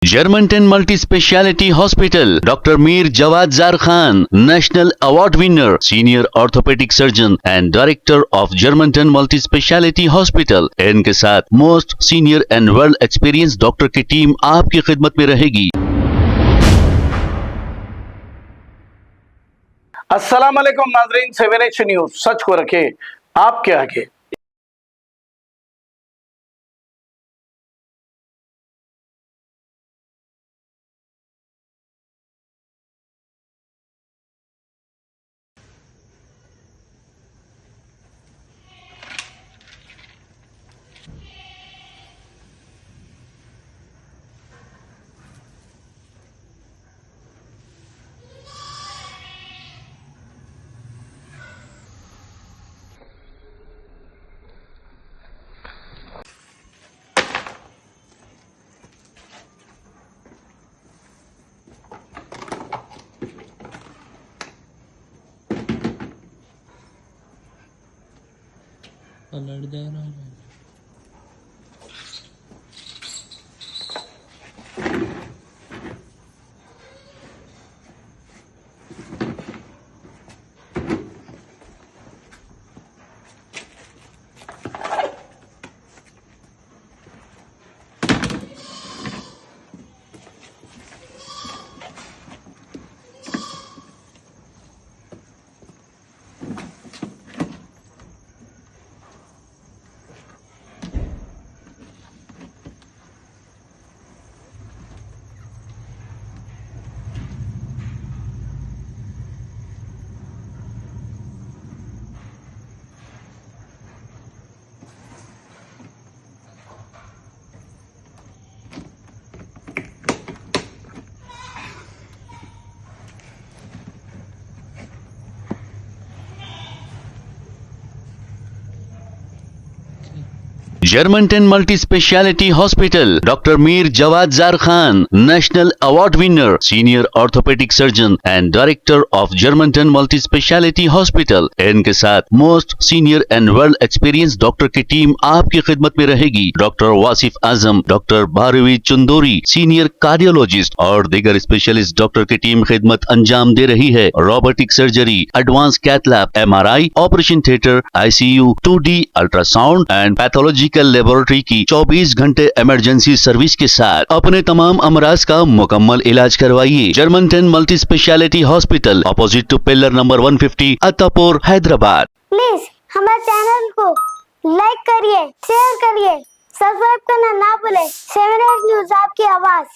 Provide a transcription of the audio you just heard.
Germantown Multi-Speciality Hospital, Dr. Mir Jawad Zar Khan, National Award winner, Senior Orthopedic Surgeon and Director of Germantown Multi-Speciality Hospital. इनके साथ most senior and world experience doctor की team आपकी खिदमत में रहेगी। अस्सलाम वालेकुम नाज़रीन, 7H न्यूज सच को रखे आपके आगे। लड़ जा रहा है। Germantown Multi-Speciality Hospital, Dr. Mir Jawad Zar Khan, National Award winner, Senior Orthopedic Surgeon and Director of Germantown Multi-Speciality Hospital. इनके साथ most senior and world experience doctor की टीम आपकी खिदमत में रहेगी। Doctor Wasif Azam, doctor Bharvi Chandori, senior cardiologist और दीगर specialist doctor की टीम खिदमत अंजाम दे रही है। Robotic surgery, advance cath lab, MRI, operation theatre, ICU, 2D ultrasound and pathology laboratory की 24 घंटे इमरजेंसी सर्विस के साथ अपने तमाम अमराज का मुकम्मल इलाज करवाइए। Germanten multi speciality hospital, opposite to pillar number 150, Attapur, Hyderabad. Please हमारे चैनल को लाइक करिए, शेयर करिए, सब्सक्राइब करना ना भूले। 7H न्यूज आपकी आवाज।